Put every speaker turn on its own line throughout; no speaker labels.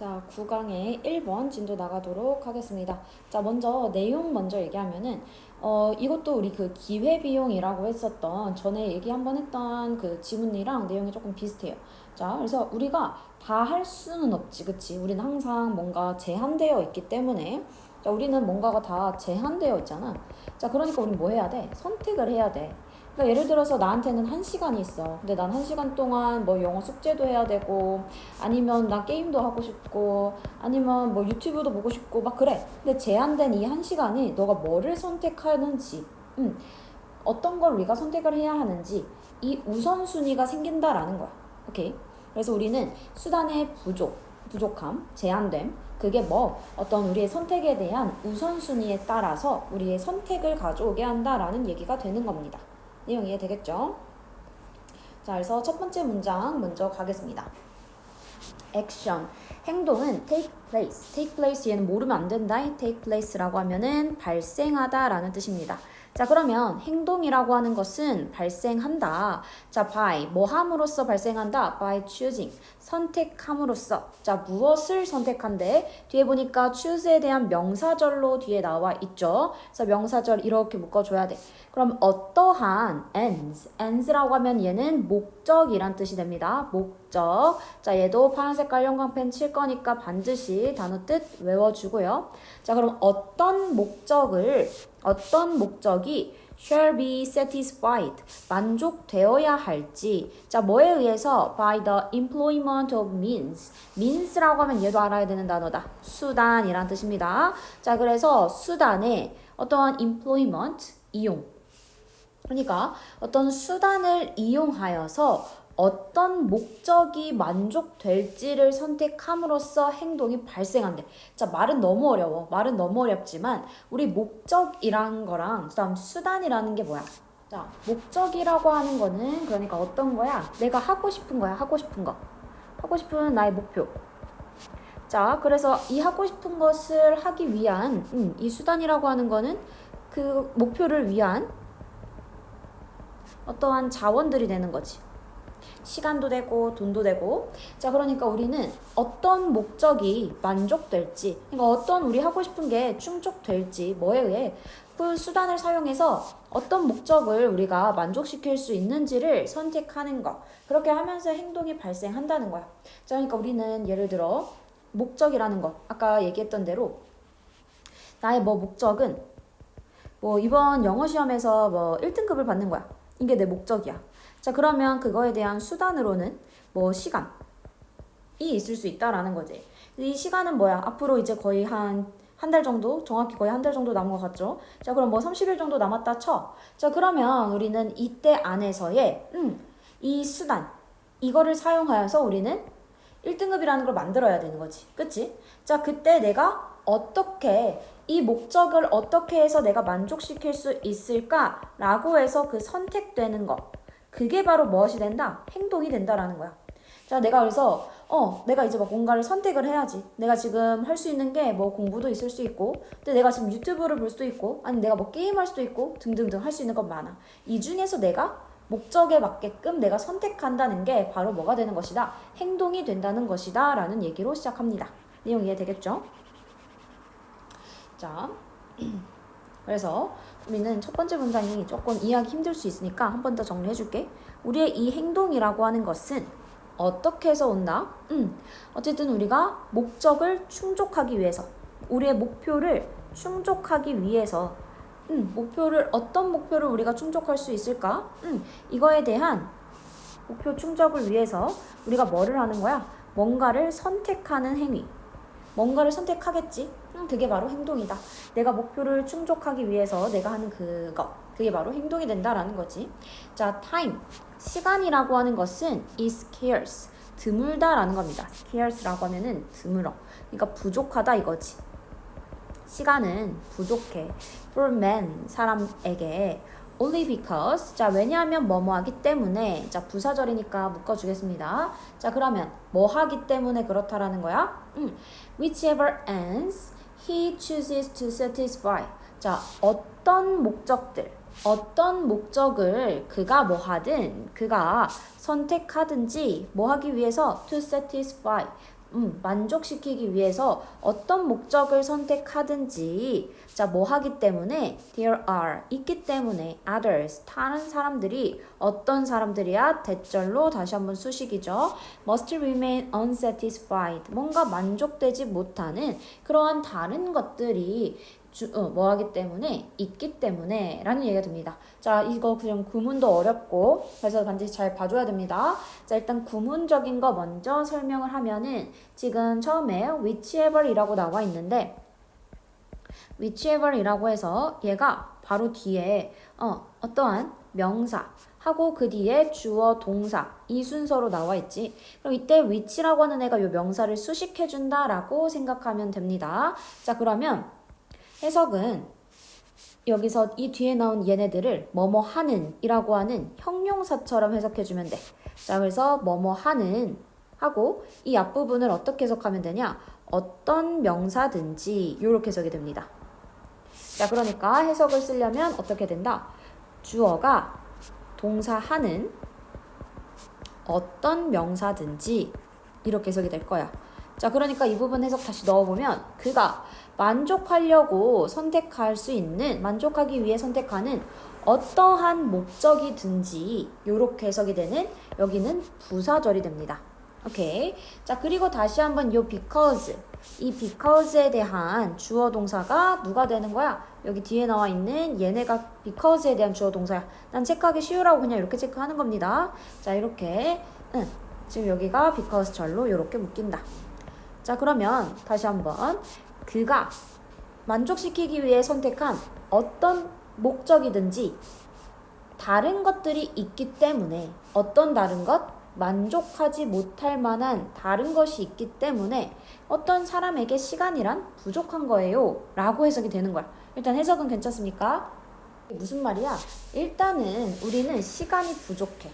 자, 9강의 1번 진도 나가도록 하겠습니다. 자, 내용 먼저 얘기하면은, 이것도 우리 그 기회비용이라고 했었던, 전에 얘기 한번 했던 그 지문이랑 내용이 조금 비슷해요. 자, 그래서 우리가 다 할 수는 없지, 그치? 우리는 항상 뭔가 제한되어 있기 때문에, 자, 우리는 뭔가가 다 제한되어 있잖아. 자, 그러니까 우리 뭐 해야 돼? 선택을 해야 돼. 그러니까 예를 들어서 나한테는 1시간이 있어. 근데 난 1시간 동안 뭐 영어 숙제도 해야 되고, 아니면 나 게임도 하고 싶고, 아니면 뭐 유튜브도 보고 싶고 막 그래. 근데 제한된 이 1시간이 너가 뭐를 선택하는지, 어떤 걸 우리가 선택을 해야 하는지 이 우선순위가 생긴다라는 거야. 오케이? 그래서 우리는 수단의 부족함, 제한됨, 그게 어떤 우리의 선택에 대한 우선순위에 따라서 우리의 선택을 가져오게 한다라는 얘기가 되는 겁니다. 내용 이해되겠죠? 자, 그래서 첫 번째 문장 먼저 가겠습니다. 액션, 행동은 take place. take place 얘는 모르면 안 된다. take place라고 하면은 발생하다라는 뜻입니다. 자, 그러면 행동이라고 하는 것은 발생한다. 자, by 뭐 함으로써 발생한다. by choosing 선택함으로써. 자, 무엇을 선택한대? 뒤에 보니까 choose에 대한 명사절로 뒤에 나와 있죠. 그래서 명사절 이렇게 묶어줘야 돼. 그럼 어떠한 ends라고 하면 얘는 목적이란 뜻이 됩니다. 목적. 자, 얘도 파란 색깔 형광펜 칠 거니까 반드시 단어 뜻 외워주고요. 자, 그럼 어떤 목적이 shall be satisfied 만족되어야 할지. 자, 뭐에 의해서 by the employment of means라고 하면 얘도 알아야 되는 단어다. 수단이란 뜻입니다. 자, 그래서 수단의 어떠한 employment 이용, 그러니까 어떤 수단을 이용하여서 어떤 목적이 만족될지를 선택함으로써 행동이 발생한대. 자, 말은 너무 어려워. 말은 너무 어렵지만 우리 목적이란 거랑 그다음 수단이라는 게 뭐야? 자, 목적이라고 하는 거는 그러니까 어떤 거야? 내가 하고 싶은 거야. 하고 싶은 거. 하고 싶은 나의 목표. 자, 그래서 이 하고 싶은 것을 하기 위한 이 수단이라고 하는 거는 그 목표를 위한 어떠한 자원들이 되는 거지. 시간도 되고 돈도 되고. 자, 그러니까 우리는 어떤 목적이 만족될지, 그러니까 어떤 우리 하고 싶은 게 충족될지 뭐에 의해 그 수단을 사용해서 어떤 목적을 우리가 만족시킬 수 있는지를 선택하는 거. 그렇게 하면서 행동이 발생한다는 거야. 자, 그러니까 우리는 예를 들어 목적이라는 거, 아까 얘기했던 대로 나의 목적은 이번 영어 시험에서 1등급을 받는 거야. 이게 내 목적이야. 자, 그러면 그거에 대한 수단으로는 시간이 있을 수 있다라는 거지. 이 시간은 뭐야? 앞으로 이제 거의 한 달 정도? 정확히 거의 한 달 정도 남은 것 같죠? 자, 그럼 30일 정도 남았다 쳐. 자, 그러면 우리는 이때 안에서의 이 수단, 이거를 사용하여서 우리는 1등급이라는 걸 만들어야 되는 거지. 그치? 자, 그때 내가 이 목적을 어떻게 해서 내가 만족시킬 수 있을까라고 해서 그 선택되는 거. 그게 바로 무엇이 된다? 행동이 된다라는 거야. 자, 내가 그래서 내가 이제 뭔가를 선택을 해야지. 내가 지금 할 수 있는 게 공부도 있을 수 있고, 근데 내가 지금 유튜브를 볼 수도 있고, 아니 내가 게임할 수도 있고 등등등 할 수 있는 건 많아. 이 중에서 내가 목적에 맞게끔 내가 선택한다는 게 바로 뭐가 되는 것이다? 행동이 된다는 것이다 라는 얘기로 시작합니다. 내용 이해되겠죠? 자, 그래서 우리는 첫 번째 문장이 조금 이해하기 힘들 수 있으니까 한 번 더 정리해 줄게. 우리의 이 행동이라고 하는 것은 어떻게 해서 온다? 어쨌든 우리가 목적을 충족하기 위해서, 우리의 목표를 충족하기 위해서, 어떤 목표를 우리가 충족할 수 있을까? 이거에 대한 목표 충족을 위해서 우리가 뭐를 하는 거야? 뭔가를 선택하는 행위. 뭔가를 선택하겠지? 그게 바로 행동이다. 내가 목표를 충족하기 위해서 내가 하는 그게 바로 행동이 된다라는 거지. 자, time. 시간이라고 하는 것은 is scarce. 드물다라는 겁니다. scarce라고 하면은 드물어. 그러니까 부족하다 이거지. 시간은 부족해. for man, 사람에게. only because. 자, 왜냐하면 뭐뭐 하기 때문에. 자, 부사절이니까 묶어주겠습니다. 자, 그러면 뭐 하기 때문에 그렇다라는 거야? whichever ends he chooses to satisfy. 자, 어떤 목적을 그가 그가 선택하든지 뭐 하기 위해서 to satisfy. 만족시키기 위해서 어떤 목적을 선택하든지 자, 뭐 하기 때문에 there are 있기 때문에 others 다른 사람들이 어떤 사람들이야? 대절로 다시 한번 수식이죠. must remain unsatisfied 뭔가 만족되지 못하는 그러한 다른 것들이 뭐 하기 때문에 있기 때문에 라는 얘기가 됩니다. 자, 이거 그냥 구문도 어렵고 그래서 반드시 잘 봐줘야 됩니다. 자, 일단 구문적인 거 먼저 설명을 하면은 지금 처음에 whichever 이라고 나와 있는데 whichever 이라고 해서 얘가 바로 뒤에 어떠한 명사 하고 그 뒤에 주어 동사 이 순서로 나와 있지. 그럼 이때 which라고 하는 애가 이 명사를 수식해 준다라고 생각하면 됩니다. 자, 그러면 해석은 여기서 이 뒤에 나온 얘네들을 뭐뭐 하는 이라고 하는 형용사처럼 해석해주면 돼. 자, 그래서 뭐뭐 하는 하고 이 앞부분을 어떻게 해석하면 되냐? 어떤 명사든지 이렇게 해석이 됩니다. 자, 그러니까 해석을 쓰려면 어떻게 된다? 주어가 동사 하는 어떤 명사든지 이렇게 해석이 될 거야. 자, 그러니까 이 부분 해석 다시 넣어보면 그가 만족하려고 선택할 수 있는 만족하기 위해 선택하는 어떠한 목적이든지 이렇게 해석이 되는 여기는 부사절이 됩니다. 오케이. 자, 그리고 다시 한번 요 because 이 because에 대한 주어 동사가 누가 되는 거야? 여기 뒤에 나와 있는 얘네가 because에 대한 주어 동사야. 난 체크하기 쉬우라고 그냥 이렇게 체크하는 겁니다. 자, 이렇게 지금 여기가 because 절로 이렇게 묶인다. 자, 그러면 다시 한번 그가 만족시키기 위해 선택한 어떤 목적이든지 다른 것들이 있기 때문에 어떤 다른 것? 만족하지 못할 만한 다른 것이 있기 때문에 어떤 사람에게 시간이란 부족한 거예요 라고 해석이 되는 거야. 일단 해석은 괜찮습니까? 무슨 말이야? 일단은 우리는 시간이 부족해.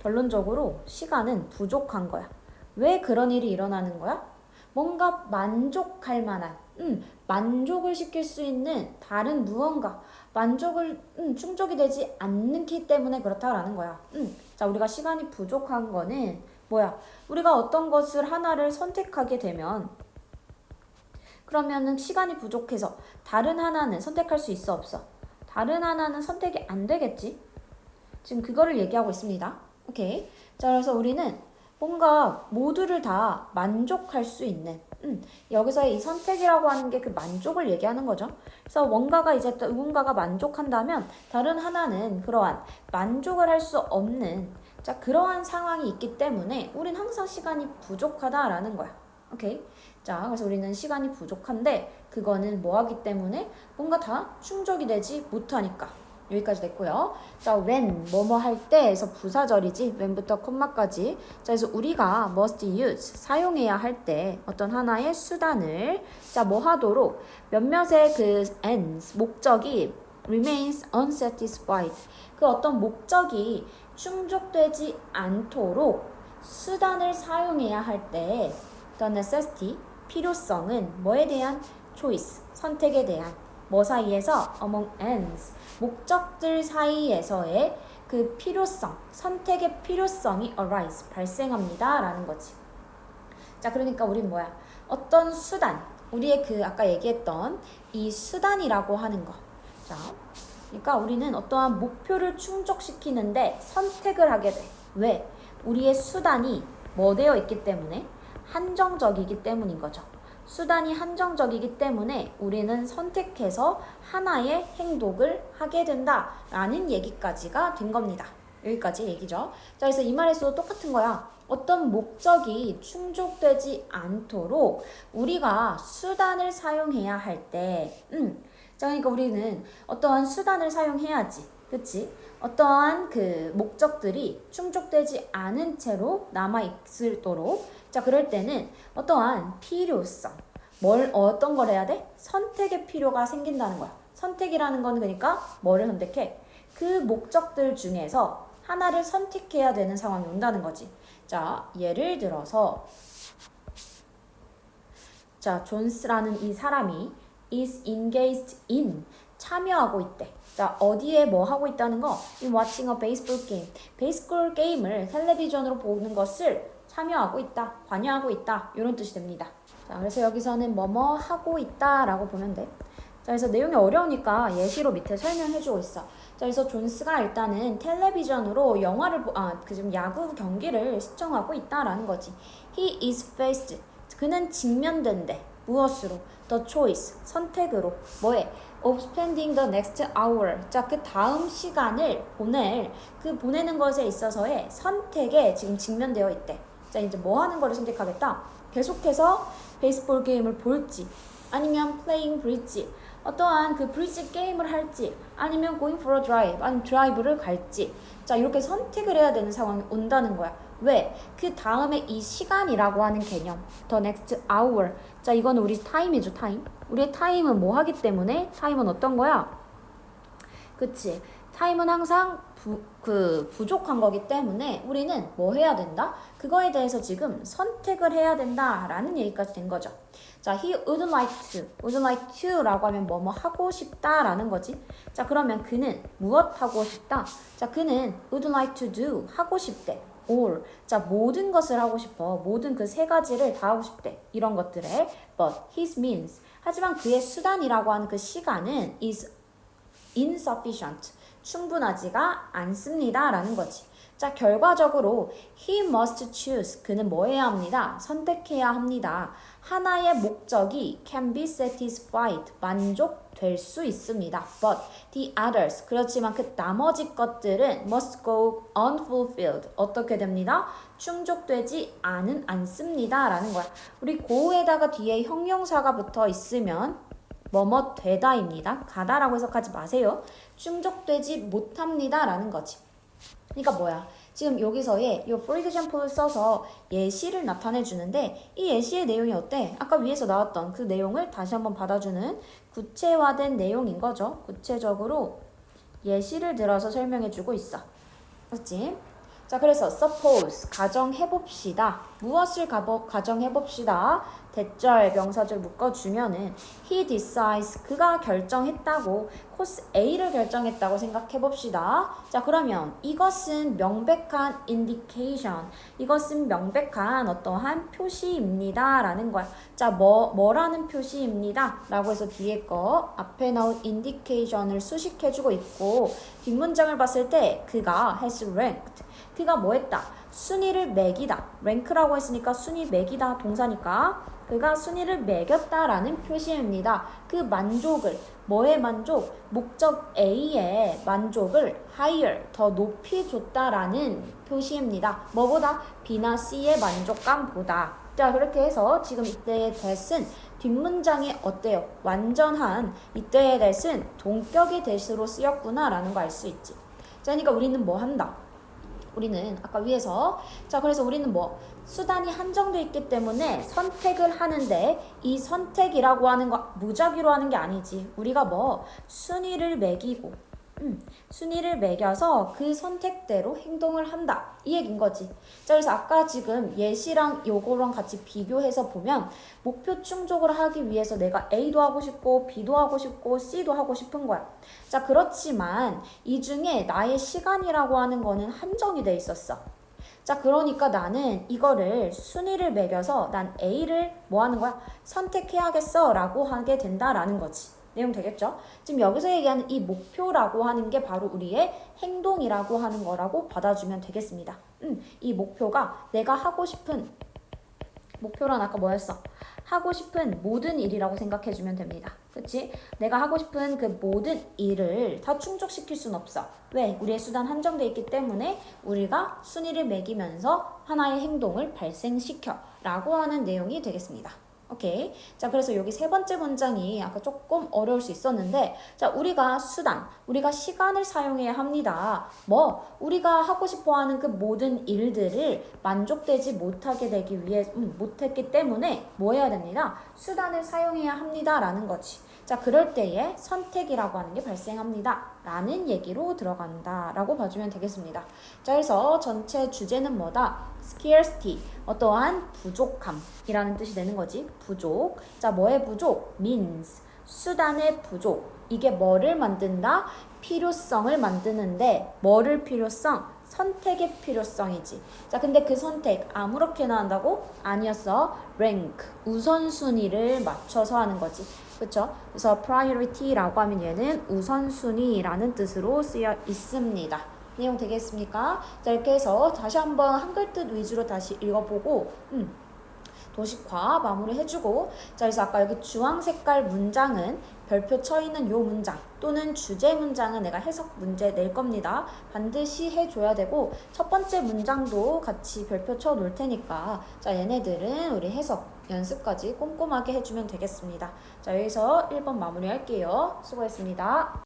결론적으로 시간은 부족한 거야. 왜 그런 일이 일어나는 거야? 뭔가 만족할 만한 만족을 시킬 수 있는 다른 무언가 만족을 충족이 되지 않기 때문에 그렇다라는 거야. 자, 우리가 시간이 부족한 거는 뭐야? 우리가 어떤 것을 하나를 선택하게 되면 그러면은 시간이 부족해서 다른 하나는 선택할 수 있어 없어? 다른 하나는 선택이 안 되겠지? 지금 그거를 얘기하고 있습니다. 오케이. 자, 그래서 우리는 뭔가 모두를 다 만족할 수 있는 여기서의 이 선택이라고 하는 게 그 만족을 얘기하는 거죠. 그래서 뭔가가 이제 또 누군가가 만족한다면 다른 하나는 그러한 만족을 할 수 없는 자 그러한 상황이 있기 때문에 우린 항상 시간이 부족하다라는 거야. 오케이. 자, 그래서 우리는 시간이 부족한데 그거는 뭐 하기 때문에 뭔가 다 충족이 되지 못하니까. 여기까지 됐고요. 자, when 뭐뭐 할 때에서 부사절이지 when부터 콤마까지. 자, 그래서 우리가 must use 사용해야 할 때 어떤 하나의 수단을 자, 뭐 하도록 몇몇의 그 ends 목적이 remains unsatisfied 그 어떤 목적이 충족되지 않도록 수단을 사용해야 할 때 the necessity 필요성은 뭐에 대한 choice 선택에 대한 뭐 사이에서 among ends 목적들 사이에서의 그 필요성 선택의 필요성이 arise 발생합니다 라는 거지. 자, 그러니까 우린 뭐야 어떤 수단 우리의 그 아까 얘기했던 이 수단이라고 하는 거. 자, 그러니까 우리는 어떠한 목표를 충족시키는데 선택을 하게 돼. 왜? 우리의 수단이 뭐 되어 있기 때문에 한정적이기 때문인 거죠. 수단이 한정적이기 때문에 우리는 선택해서 하나의 행동을 하게 된다라는 얘기까지가 된 겁니다. 여기까지 얘기죠. 자, 그래서 이 말에서도 똑같은 거야. 어떤 목적이 충족되지 않도록 우리가 수단을 사용해야 할 때, 자, 그러니까 우리는 어떠한 수단을 사용해야지. 그치? 어떠한 그 목적들이 충족되지 않은 채로 남아있도록 자, 그럴 때는 어떠한 필요성 어떤 걸 해야 돼? 선택의 필요가 생긴다는 거야. 선택이라는 건 그러니까 뭐를 선택해? 그 목적들 중에서 하나를 선택해야 되는 상황이 온다는 거지. 자, 예를 들어서 자, 존스라는 이 사람이 is engaged in 참여하고 있대. 자, 어디에 뭐 하고 있다는 거? In watching a baseball game. 베이스볼 게임을 텔레비전으로 보는 것을 참여하고 있다, 관여하고 있다 이런 뜻이 됩니다. 자, 그래서 여기서는 뭐뭐 하고 있다라고 보면 돼. 자, 그래서 내용이 어려우니까 예시로 밑에 설명해주고 있어. 자, 그래서 존스가 일단은 텔레비전으로 영화를 지금 야구 경기를 시청하고 있다라는 거지. He is faced. 그는 직면된대. 무엇으로? The choice. 선택으로. 뭐에? Of spending the next hour. 자, 그 다음 시간을 보내는 것에 있어서의 선택에 지금 직면되어 있대. 자, 이제 뭐 하는 거를 선택하겠다? 계속해서 베이스볼 게임을 볼지, 아니면 playing bridge. 어떠한 그 브리지 게임을 할지, 아니면 going for a drive, 아니면 드라이브를 갈지. 자, 이렇게 선택을 해야 되는 상황이 온다는 거야. 왜? 그 다음에 이 시간이라고 하는 개념, the next hour. 자, 이거는 우리 타임이죠, 타임. 우리의 타임은 뭐 하기 때문에? 타임은 어떤 거야? 그치? 타임은 항상 부족한 거기 때문에 우리는 뭐 해야 된다? 그거에 대해서 지금 선택을 해야 된다라는 얘기까지 된 거죠. 자, he would like to 라고 하면 뭐뭐 하고 싶다라는 거지. 자, 그러면 그는 무엇 하고 싶다? 자, 그는 would like to do 하고 싶대. all. 자, 모든 것을 하고 싶어. 모든 그 세 가지를 다 하고 싶대. 이런 것들에 but his means. 하지만 그의 수단이라고 하는 그 시간은 is insufficient. 충분하지가 않습니다. 라는 거지. 자, 결과적으로 he must choose. 그는 뭐 해야 합니다? 선택해야 합니다. 하나의 목적이 can be satisfied. 만족될 수 있습니다. But the others. 그렇지만 그 나머지 것들은 must go unfulfilled. 어떻게 됩니다? 충족되지 않습니다. 라는 거야. 우리 go에다가 뒤에 형용사가 붙어 있으면 뭐뭐 되다입니다. 가다라고 해석하지 마세요. 충족되지 못합니다. 라는 거지. 그러니까 뭐야? 지금 여기서의 이 for example를 써서 예시를 나타내 주는데 이 예시의 내용이 어때? 아까 위에서 나왔던 그 내용을 다시 한번 받아주는 구체화된 내용인 거죠. 구체적으로 예시를 들어서 설명해 주고 있어. 그렇지? 자, 그래서 suppose 가정해봅시다. 무엇을 가정해봅시다. 대절, 명사절 묶어주면은 he decides 그가 결정했다고 코스 A를 결정했다고 생각해봅시다. 자, 그러면 이것은 명백한 indication. 이것은 명백한 어떠한 표시입니다. 라는 거야. 자, 뭐라는 표시입니다. 라고 해서 뒤에 거 앞에 나온 indication을 수식해주고 있고 뒷문장을 봤을 때 그가 has ranked. 그가 뭐 했다? 순위를 매기다. 랭크라고 했으니까 순위 매기다 동사니까 그가 순위를 매겼다라는 표시입니다. 그 만족을 뭐의 만족? 목적 A의 만족을 higher 더 높이 줬다라는 표시입니다. 뭐보다? B나 C의 만족감보다. 자, 그렇게 해서 지금 이때의 that은 뒷문장이 어때요? 완전한 이때의 that은 동격의 that으로 쓰였구나 라는 거 알 수 있지. 자, 그러니까 우리는 뭐 한다? 우리는 아까 위에서 자, 그래서 우리는 뭐 수단이 한정돼 있기 때문에 선택을 하는데 이 선택이라고 하는 거 무작위로 하는 게 아니지. 우리가 뭐 순위를 매기고 순위를 매겨서 그 선택대로 행동을 한다. 이 얘기인 거지. 자, 그래서 아까 지금 예시랑 요거랑 같이 비교해서 보면 목표 충족을 하기 위해서 내가 A도 하고 싶고 B도 하고 싶고 C도 하고 싶은 거야. 자, 그렇지만 이 중에 나의 시간이라고 하는 거는 한정이 돼 있었어. 자, 그러니까 나는 이거를 순위를 매겨서 난 A를 뭐 하는 거야? 선택해야겠어 라고 하게 된다라는 거지. 내용 되겠죠? 지금 여기서 얘기하는 이 목표라고 하는 게 바로 우리의 행동이라고 하는 거라고 받아주면 되겠습니다. 이 목표가 내가 하고 싶은 목표란 아까 뭐였어? 하고 싶은 모든 일이라고 생각해주면 됩니다. 그치? 내가 하고 싶은 그 모든 일을 다 충족시킬 순 없어. 왜? 우리의 수단 한정돼 있기 때문에 우리가 순위를 매기면서 하나의 행동을 발생시켜 라고 하는 내용이 되겠습니다. 오케이. 자, 그래서 여기 세 번째 문장이 아까 조금 어려울 수 있었는데, 자, 우리가 우리가 시간을 사용해야 합니다. 우리가 하고 싶어 하는 그 모든 일들을 만족되지 못하게 되기 위해, 못했기 때문에 뭐 해야 됩니다? 수단을 사용해야 합니다. 라는 거지. 자, 그럴 때에 선택이라고 하는 게 발생합니다. 라는 얘기로 들어간다. 라고 봐주면 되겠습니다. 자, 그래서 전체 주제는 뭐다? scarcity. 어떠한 부족함이라는 뜻이 되는 거지. 부족. 자, 뭐의 부족? means. 수단의 부족. 이게 뭐를 만든다? 필요성을 만드는데 뭐를 필요성? 선택의 필요성이지. 자, 근데 그 선택 아무렇게나 한다고? 아니었어. rank, 우선순위를 맞춰서 하는 거지. 그쵸? 그래서 priority라고 하면 얘는 우선순위라는 뜻으로 쓰여 있습니다. 내용 되겠습니까? 자, 이렇게 해서 다시 한번 한글 뜻 위주로 다시 읽어보고 도식화 마무리 해주고, 자, 그래서 아까 여기 주황 색깔 문장은 별표 쳐 있는 요 문장 또는 주제 문장은 내가 해석 문제 낼 겁니다. 반드시 해줘야 되고, 첫 번째 문장도 같이 별표 쳐 놓을 테니까, 자, 얘네들은 우리 해석 연습까지 꼼꼼하게 해주면 되겠습니다. 자, 여기서 1번 마무리 할게요. 수고했습니다.